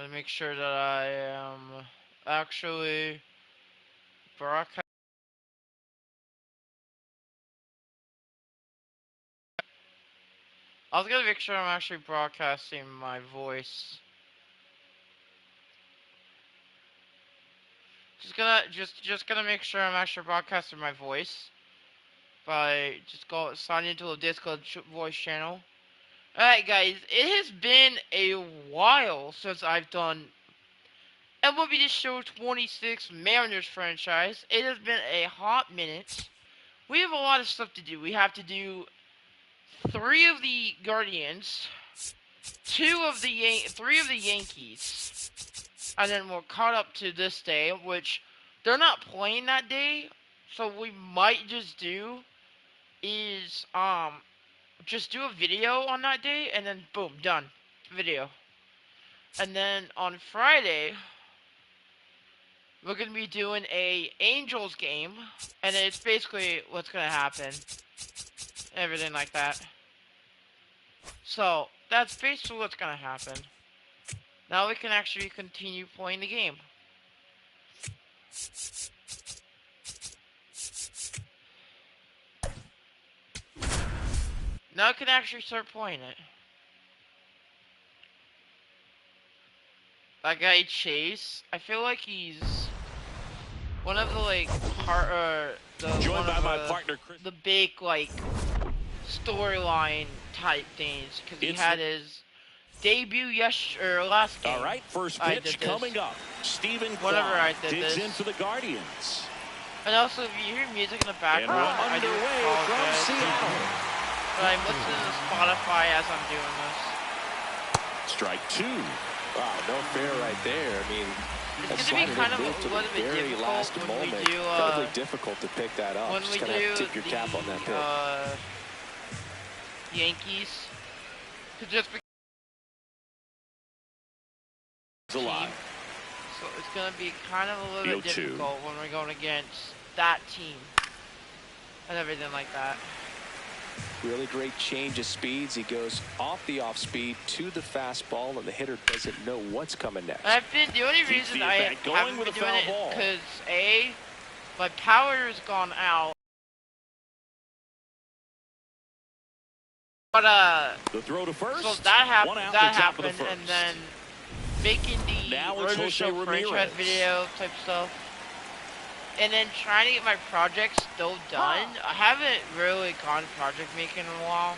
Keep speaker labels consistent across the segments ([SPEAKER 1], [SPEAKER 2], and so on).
[SPEAKER 1] gonna make sure that I am actually broadcast. I was gonna make sure I'm actually broadcasting my voice. Just gonna make sure I'm actually broadcasting my voice by just signing into a Discord voice channel. Alright guys, it has been a while since I've done MLB The Show 26 Mariners franchise. It has been a hot minute. We have a lot of stuff to do. We have to do 3 of the Guardians, 3 of the Yankees, and then we're caught up to this day, which they're not playing that day. So we might just do is just do a video on that day, and then boom, done, video. And then on Friday, we're gonna be doing a Angels game, and it's basically what's gonna happen, everything like that. So that's basically what's gonna happen. Now we can actually continue playing the game. Now I can actually start playing it. That guy Chase, I feel like he's one of the the big storyline type things, because he had his debut last game.
[SPEAKER 2] All right, first pitch coming up. Stephen digs in for the Guardians.
[SPEAKER 1] And also, if you hear music in the background, I do apologize. But I'm listening to Spotify as I'm doing this.
[SPEAKER 2] Strike 2.
[SPEAKER 3] Wow, no fair right there. I mean,
[SPEAKER 1] it's going to be kind of a little bit difficult when we do
[SPEAKER 3] incredibly difficult to pick that up.
[SPEAKER 1] When
[SPEAKER 3] just
[SPEAKER 1] we do
[SPEAKER 3] have to tip your cap on that pick.
[SPEAKER 1] Yankees, just because
[SPEAKER 2] alive.
[SPEAKER 1] So it's going to be kind of a little bit difficult when we're going against that team and everything like that.
[SPEAKER 3] Really great change of speeds. He goes off the off speed to the fastball, and the hitter doesn't know what's coming next.
[SPEAKER 1] The only reason I haven't been doing it is because A, my power has gone out. But
[SPEAKER 2] the throw to first.
[SPEAKER 1] So that happened, and then making the Roto Show franchise video type stuff. And then trying to get my project still done. I haven't really gone project making in a while.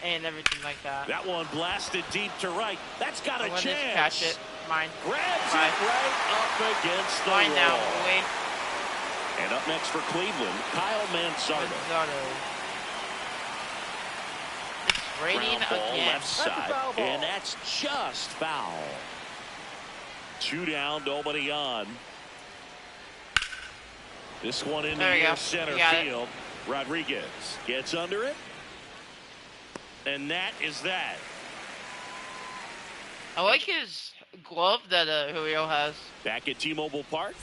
[SPEAKER 1] And everything like that.
[SPEAKER 2] That one blasted deep to right. That's got a chance.
[SPEAKER 1] Just catch it. Mine.
[SPEAKER 2] Grabs it right up against the wall.
[SPEAKER 1] Now, boy.
[SPEAKER 2] And up next for Cleveland, Kyle Manzardo.
[SPEAKER 1] It's raining again.
[SPEAKER 2] Left side. And that's just foul. 2 down, nobody on. This one in the near center field. Rodriguez gets under it. And that is that.
[SPEAKER 1] I like his glove that Julio has.
[SPEAKER 2] Back at T-Mobile Park.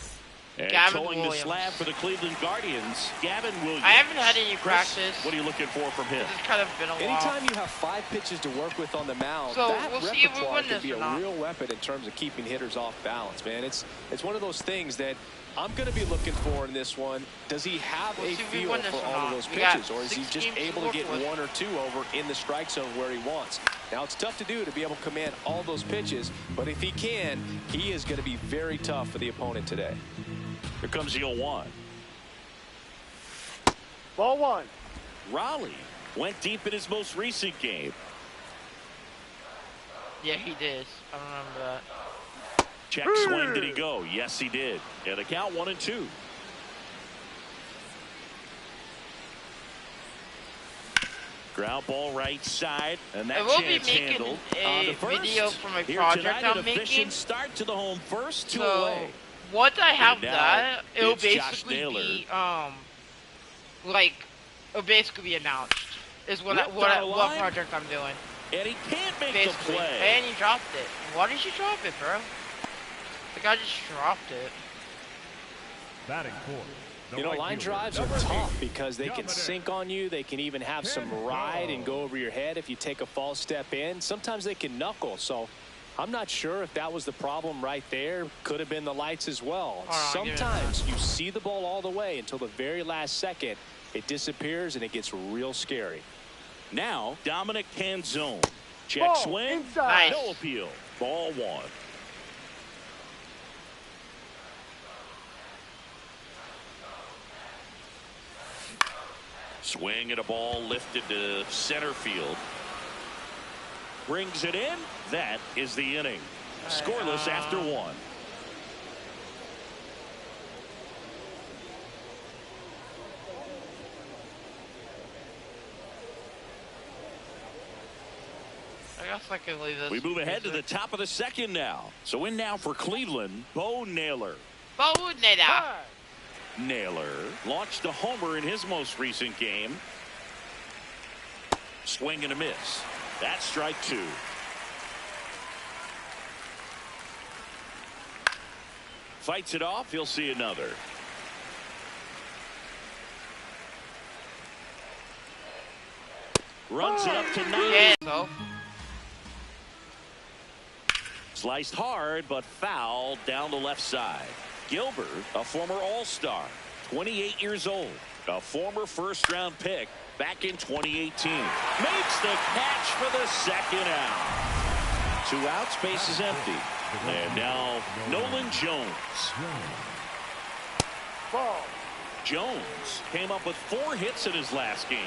[SPEAKER 2] And
[SPEAKER 1] Gavin
[SPEAKER 2] towing
[SPEAKER 1] Williams.
[SPEAKER 2] the slab for the Cleveland Guardians, Gavin Williams.
[SPEAKER 1] I haven't had any practice.
[SPEAKER 2] What are you looking for from him?
[SPEAKER 1] It's kind of been a while.
[SPEAKER 3] Anytime you have 5 pitches to work with on the mound,
[SPEAKER 1] so
[SPEAKER 3] that
[SPEAKER 1] we'll see if we win
[SPEAKER 3] can
[SPEAKER 1] this
[SPEAKER 3] be
[SPEAKER 1] or
[SPEAKER 3] a
[SPEAKER 1] not.
[SPEAKER 3] real weapon in terms of keeping hitters off balance, man. It's one of those things that I'm going to be looking for in this one. Does he have a feel for all of those pitches, or is he just able to get 1 or 2 over in the strike zone where he wants? Now, it's tough to do to be able to command all those pitches, but if he can, he is going to be very tough for the opponent today.
[SPEAKER 2] Here comes the 0-1.
[SPEAKER 4] Ball 1.
[SPEAKER 2] Raleigh went deep in his most recent game.
[SPEAKER 1] Yeah, he did. I remember that.
[SPEAKER 2] Check swing, did he go? Yes, he did. And the count 1-2. Ground ball right side, and that chance handled.
[SPEAKER 1] I will be making a video for my project I'm making.
[SPEAKER 2] Start to the home first, 2 away.
[SPEAKER 1] Once I have that, it'll basically be it'll basically be announced. Is what project I'm doing.
[SPEAKER 2] And he can't make
[SPEAKER 1] basically.
[SPEAKER 2] The play.
[SPEAKER 1] And he dropped it. Why did you drop it, bro? The guy just dropped it.
[SPEAKER 4] Batting 4.
[SPEAKER 3] You know, line drives are tough because they can sink on you. They can even have some ride and go over your head if you take a false step in. Sometimes they can knuckle. So I'm not sure if that was the problem right there. Could have been the lights as well. Sometimes you see the ball all the way until the very last second. It disappears and it gets real scary.
[SPEAKER 2] Now Dominic Canzone. Check swing.
[SPEAKER 1] Nice.
[SPEAKER 2] No appeal. Ball one. Swing at a ball lifted to center field. Brings it in. That is the inning. Scoreless after one.
[SPEAKER 1] I guess I can leave this.
[SPEAKER 2] We move ahead to the top of the second now. So in now for Cleveland, Bo Naylor.
[SPEAKER 1] Bo Naylor.
[SPEAKER 2] Naylor launched a homer in his most recent game. Swing and a miss. That's strike two. Fights it off. He'll see another. Runs it up to 9. Sliced hard, but foul down the left side. Gilbert, a former All-Star, 28 years old, a former first-round pick back in 2018. Makes the catch for the second out. 2 outs, base is empty. And now Nolan Jones. Jones came up with 4 hits in his last game.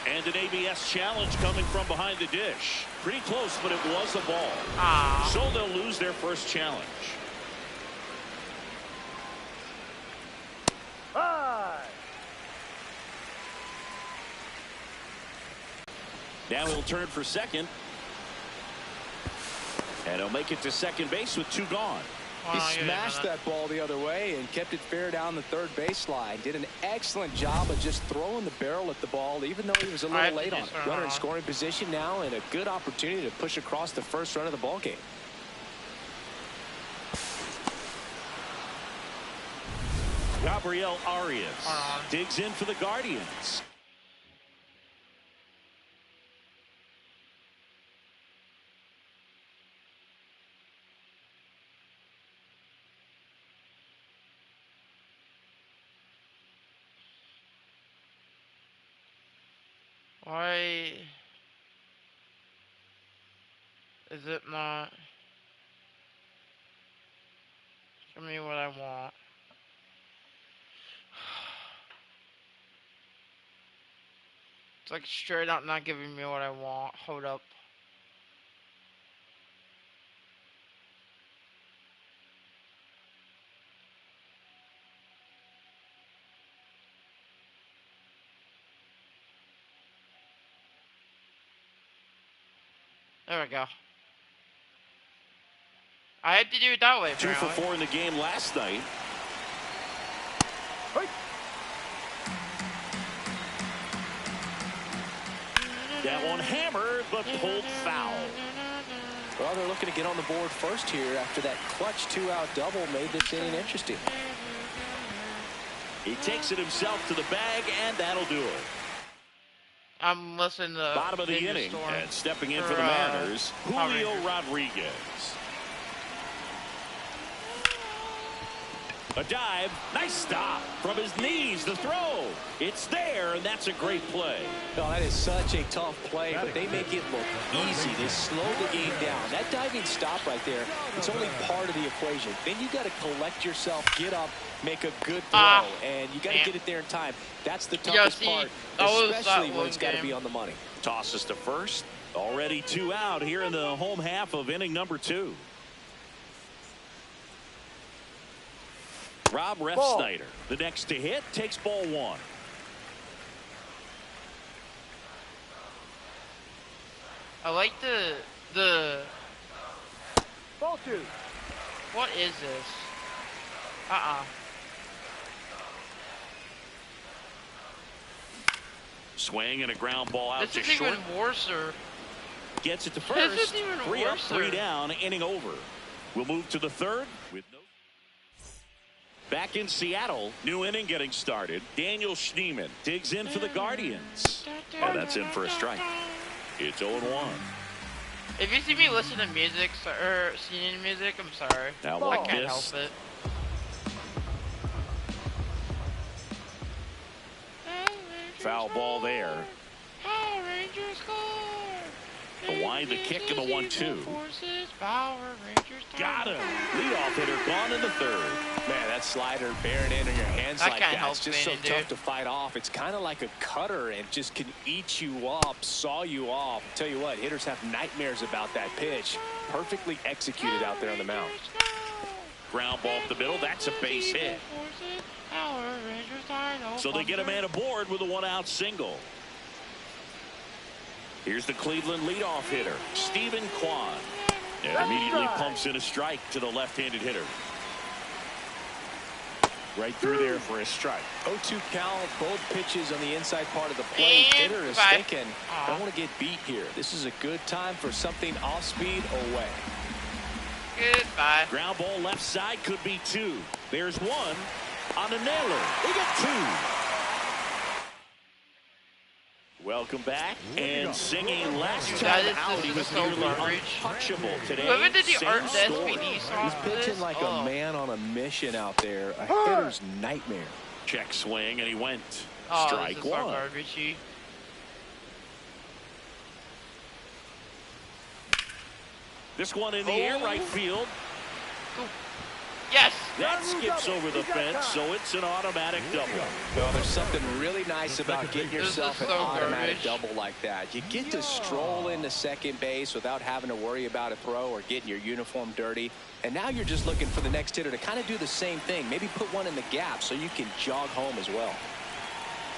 [SPEAKER 2] And an ABS challenge coming from behind the dish. Pretty close, but it was a ball. So they'll lose their first challenge. Now he'll turn for second. And he'll make it to second base with 2 gone.
[SPEAKER 3] He smashed that ball the other way and kept it fair down the third baseline. Did an excellent job of just throwing the barrel at the ball, even though he was a little late on it. Runner in scoring position now, and a good opportunity to push across the first run of the ball game.
[SPEAKER 2] Gabriel Arias digs in for the Guardians.
[SPEAKER 1] Why is it not? Show me what I want. It's like straight up not giving me what I want. Hold up. There we go. I had to do it that way.
[SPEAKER 2] 2 for 4 in the game last night. That one hammered, but pulled foul.
[SPEAKER 3] Well, they're looking to get on the board first here after that clutch 2-out double made this inning interesting.
[SPEAKER 2] He takes it himself to the bag, and that'll do it.
[SPEAKER 1] I'm listening to
[SPEAKER 2] bottom of the inning, and stepping in for the Mariners, Julio Rodriguez. A dive, nice stop from his knees, the throw. It's there, and that's a great play.
[SPEAKER 3] Oh, that is such a tough play, but they make it look easy. They slow the game down. That diving stop right there, it's only part of the equation. Then you got to collect yourself, get up, make a good throw, and you got to get it there in time. That's the toughest part, especially when it's got to be on the money.
[SPEAKER 2] Tosses to first. Already 2 out here in the home half of inning number 2. Rob Refsnyder, the next to hit, takes ball 1.
[SPEAKER 1] I like the
[SPEAKER 4] ball 2.
[SPEAKER 1] What is this?
[SPEAKER 2] Swing and a ground ball out to short.
[SPEAKER 1] This is even worse.
[SPEAKER 2] Gets it to first.
[SPEAKER 1] This is even
[SPEAKER 2] 3 up,
[SPEAKER 1] worse.
[SPEAKER 2] 3 down, inning over. We'll move to the third with no. Back in Seattle, new inning getting started. Daniel Schneemann digs in for the Guardians. And that's in for a strike. It's 0-1.
[SPEAKER 1] If you see me listen to music or singing music, I'm sorry.
[SPEAKER 2] Now
[SPEAKER 1] I can't help it.
[SPEAKER 2] Foul ball there.
[SPEAKER 1] Power Rangers score.
[SPEAKER 2] The wind, the kick, and the 1-2.
[SPEAKER 1] Power Rangers
[SPEAKER 2] got him. Leadoff hitter gone in the third.
[SPEAKER 3] Man, that slider bearing in on your hands like that. It's just so tough to fight off. It's kind of like a cutter and just can eat you up, saw you off. Tell you what, hitters have nightmares about that pitch. Perfectly executed out there on the mound.
[SPEAKER 2] Ground ball up the middle. That's a base hit. So they get a man aboard with a 1-out single. Here's the Cleveland leadoff hitter, Stephen Kwan. And immediately pumps in a strike to the left-handed hitter.
[SPEAKER 3] Right through there for a strike. 0-2 count, both pitches on the inside part of the plate. Hitter is thinking, I don't want to get beat here. This is a good time for something off speed away.
[SPEAKER 1] Goodbye.
[SPEAKER 2] Ground ball left side, could be 2. There's 1 on a nailer. They get 2. Welcome back, and singing last time out, he was nearly untouchable today.
[SPEAKER 1] Whoever did the art SPD song,
[SPEAKER 3] he's pitching like a man on a mission out there. A hitter's nightmare.
[SPEAKER 2] Check swing, and he went.
[SPEAKER 1] Strike
[SPEAKER 2] this is
[SPEAKER 1] 1.
[SPEAKER 2] This one in the air, right field.
[SPEAKER 1] Yes.
[SPEAKER 2] That skips over the fence, so it's an automatic double.
[SPEAKER 3] Well, there's something really nice about getting yourself an automatic double like that. You get to stroll into second base without having to worry about a throw or getting your uniform dirty. And now you're just looking for the next hitter to kind of do the same thing. Maybe put one in the gap so you can jog home as well.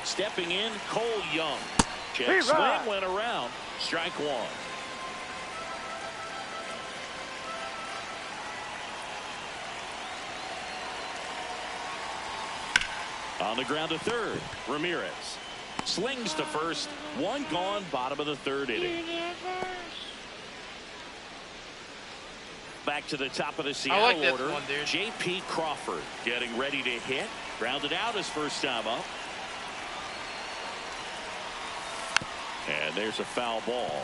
[SPEAKER 2] Stepping in, Cole Young. Check swing, went around. Strike 1. On the ground to third, Ramirez slings to first. 1 gone, bottom of the 3rd inning. Back to the top of the Seattle order. J.P. Crawford getting ready to hit. Grounded out his first time up. And there's a foul ball.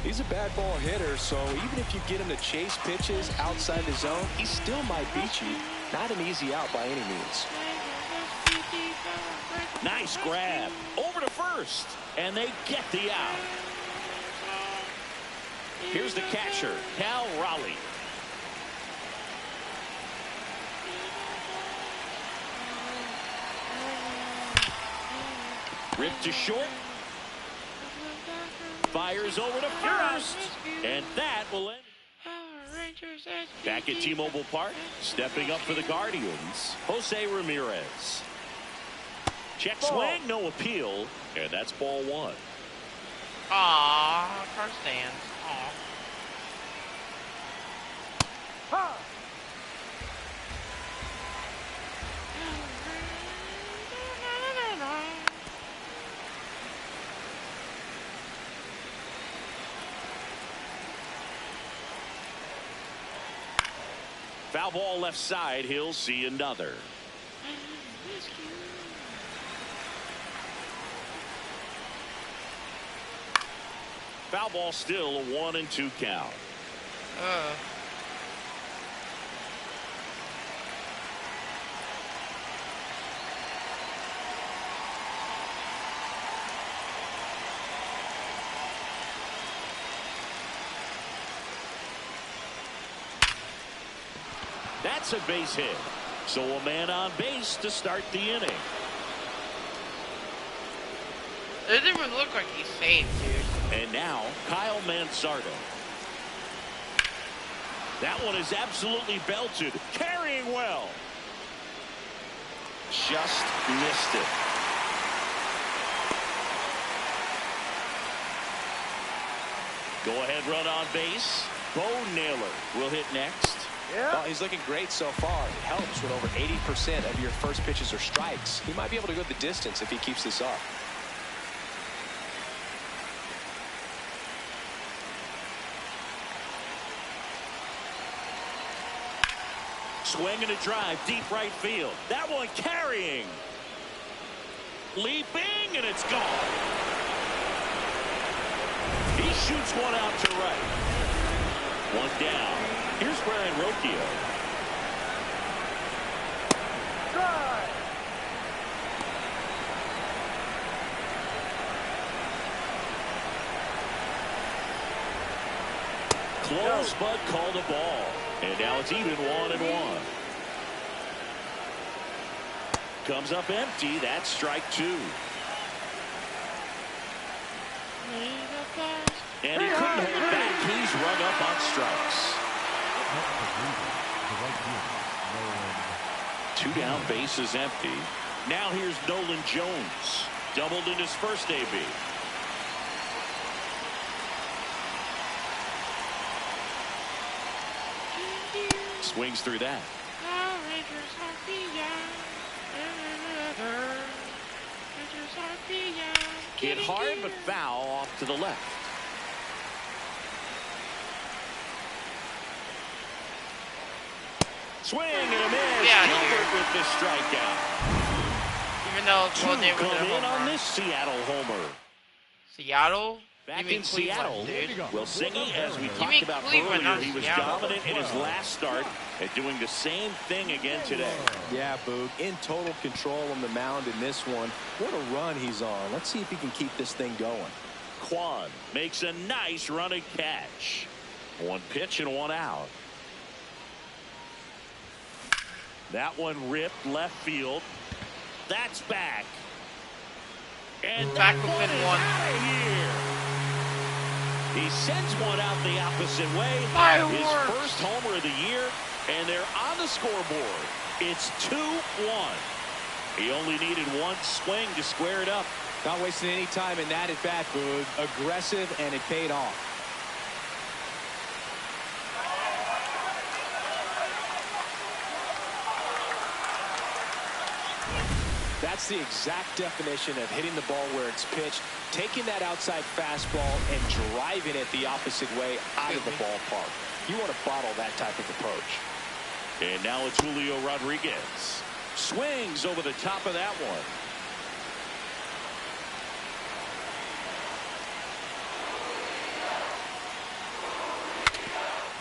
[SPEAKER 3] He's a bad ball hitter, so even if you get him to chase pitches outside the zone, he still might beat you. Not an easy out by any means.
[SPEAKER 2] Nice grab over to first, and they get the out. Here's the catcher, Cal Raleigh. Ripped to short. Fires over to first, and that will end. Back at T-Mobile Park, stepping up for the Guardians, Jose Ramirez. Check swing, no appeal, and that's ball 1.
[SPEAKER 1] Aww, car stands. Aww.
[SPEAKER 2] Foul ball left side, he'll see another. Foul ball still a 1-2 count. That's a base hit. So a man on base to start the inning.
[SPEAKER 1] It doesn't even look like he's safe, dude.
[SPEAKER 2] And now, Kyle Mansardo. That one is absolutely belted. Carrying well. Just missed it. Go-ahead run on base. Bo Naylor will hit next.
[SPEAKER 3] Yeah. Well, he's looking great so far. It helps when over 80% of your first pitches are strikes. He might be able to go the distance if he keeps this up.
[SPEAKER 2] swing and a drive deep right field. That one carrying. Leaping, and it's gone. He shoots one out to right. One down. Here's Brian Rocchio.
[SPEAKER 4] Drive.
[SPEAKER 2] Close, but called a ball. And now it's even 1-1. Comes up empty. That's strike 2. And he couldn't hold back. He's rung up on strikes. 2 down, bases empty. Now here's Nolan Jones. Doubled in his first AB. Swings through that. Hit hard but foul off to the left. Swing and a miss.
[SPEAKER 1] Yeah,
[SPEAKER 2] Gilbert with the strikeout.
[SPEAKER 1] Even though it's
[SPEAKER 2] Two come in on this Seattle homer.
[SPEAKER 1] Seattle?
[SPEAKER 2] Back in Seattle, Will Singy, as we
[SPEAKER 1] mean
[SPEAKER 2] talked about
[SPEAKER 1] Cleveland,
[SPEAKER 2] earlier,
[SPEAKER 1] not
[SPEAKER 2] he was
[SPEAKER 1] Seattle.
[SPEAKER 2] dominant in his last start and doing the same thing again today.
[SPEAKER 3] Yeah, Boog, in total control on the mound in this one. What a run he's on. Let's see if he can keep this thing going.
[SPEAKER 2] Kwan makes a nice run and catch. 1 pitch and 1 out. That one ripped left field. That's back. And
[SPEAKER 1] Back
[SPEAKER 2] that
[SPEAKER 1] within
[SPEAKER 2] one is
[SPEAKER 1] one.
[SPEAKER 2] out of here. He sends one out the opposite way.
[SPEAKER 1] Fireworks.
[SPEAKER 2] His first homer of the year, and they're on the scoreboard. It's 2-1. He only needed 1 swing to square it up.
[SPEAKER 3] Not wasting any time in that at bat, Boog. Aggressive, and it paid off. That's the exact definition of hitting the ball where it's pitched, taking that outside fastball and driving it the opposite way out of the ballpark. You want to bottle that type of approach.
[SPEAKER 2] And now it's Julio Rodriguez. Swings over the top of that one.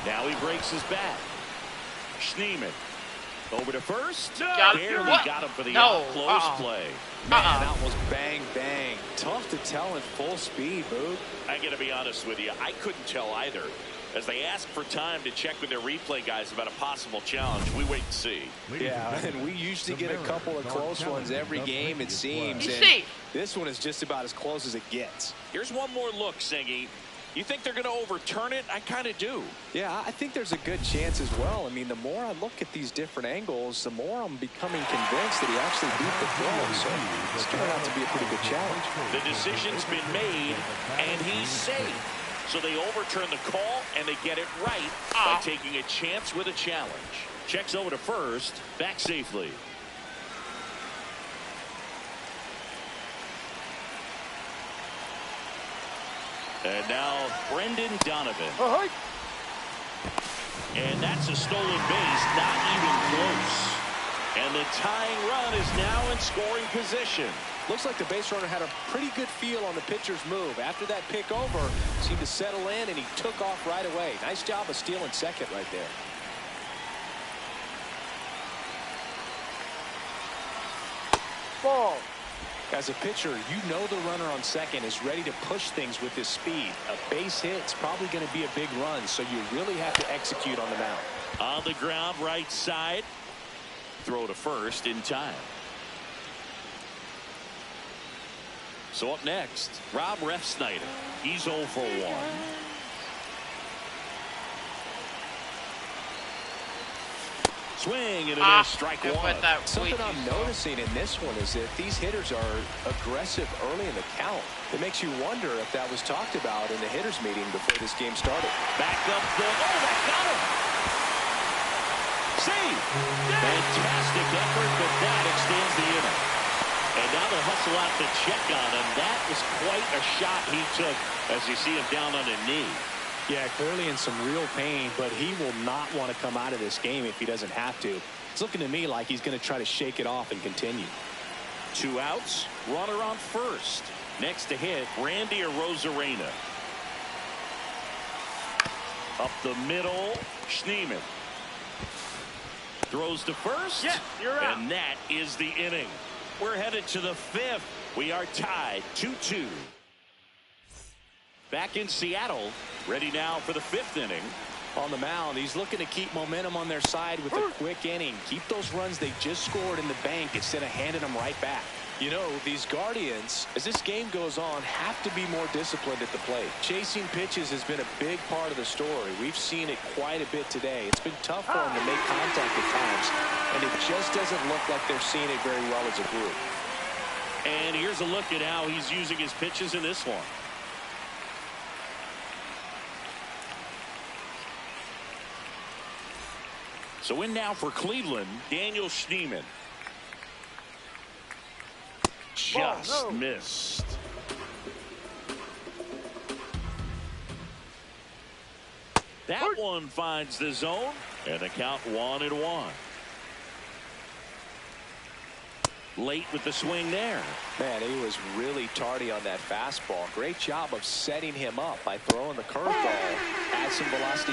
[SPEAKER 2] Now he breaks his bat. Schneemann over to first. Barely got him for the close play.
[SPEAKER 3] Man, that was bang, bang. Tough to tell in full speed, Boog.
[SPEAKER 2] I got to be honest with you. I couldn't tell either. As they ask for time to check with their replay guys about a possible challenge, we wait and see.
[SPEAKER 3] Yeah, and we usually get a couple of close ones every game, it seems.
[SPEAKER 1] He's
[SPEAKER 3] And
[SPEAKER 1] safe.
[SPEAKER 3] this one is just about as close as it gets.
[SPEAKER 2] Here's one more look, Singy. You think they're going to overturn it? I kind of do.
[SPEAKER 3] Yeah, I think there's a good chance as well. I mean, the more I look at these different angles, the more I'm becoming convinced that he actually beat the throw. So it's turned out to be a pretty good challenge.
[SPEAKER 2] The decision's been made, and he's safe. So they overturn the call, and they get it right by taking a chance with a challenge. Checks over to first, back safely. And now Brendan Donovan. And that's a stolen base, not even close. And the tying run is now in scoring position.
[SPEAKER 3] Looks like the base runner had a pretty good feel on the pitcher's move. After that pick over, seemed to settle in, and he took off right away. Nice job of stealing second right there.
[SPEAKER 4] Ball.
[SPEAKER 3] As a pitcher, you know the runner on second is ready to push things with his speed. A base hit's probably going to be a big run, so you really have to execute on the mound.
[SPEAKER 2] On the ground, right side. Throw to first in time. So up next, Rob Refsnyder. He's 0 for 1. Swing and a miss, strike 1.
[SPEAKER 3] Something I'm noticing in this one is that these hitters are aggressive early in the count. It makes you wonder if that was talked about in the hitters meeting before this game started.
[SPEAKER 2] Back up the, that got him. See, fantastic effort, but that extends the inning. And now they'll hustle out to check on him. That was quite a shot he took as you see him down on a knee.
[SPEAKER 3] Yeah, clearly in some real pain, but he will not want to come out of this game if he doesn't have to. It's looking to me like he's going to try to shake it off and continue.
[SPEAKER 2] 2 outs, runner on first. Next to hit, Randy Arozarena. Up the middle, Schneemann. Throws to first.
[SPEAKER 4] Yeah, you're out.
[SPEAKER 2] And that is the inning. We're headed to the 5th. We are tied 2-2. Back in Seattle, ready now for the 5th inning.
[SPEAKER 3] On the mound, he's looking to keep momentum on their side with a quick inning. Keep those runs they just scored in the bank instead of handing them right back. You know, these Guardians, as this game goes on, have to be more disciplined at the plate. Chasing pitches has been a big part of the story. We've seen it quite a bit today. It's been tough for them to make contact at times, and it just doesn't look like they're seeing it very well as a group.
[SPEAKER 2] And here's a look at how he's using his pitches in this one. So in now for Cleveland, Daniel Schneemann. Just missed. That one finds the zone, and the count 1-1. Late with the swing there.
[SPEAKER 3] Man, he was really tardy on that fastball. Great job of setting him up by throwing the curveball. Add some velocity.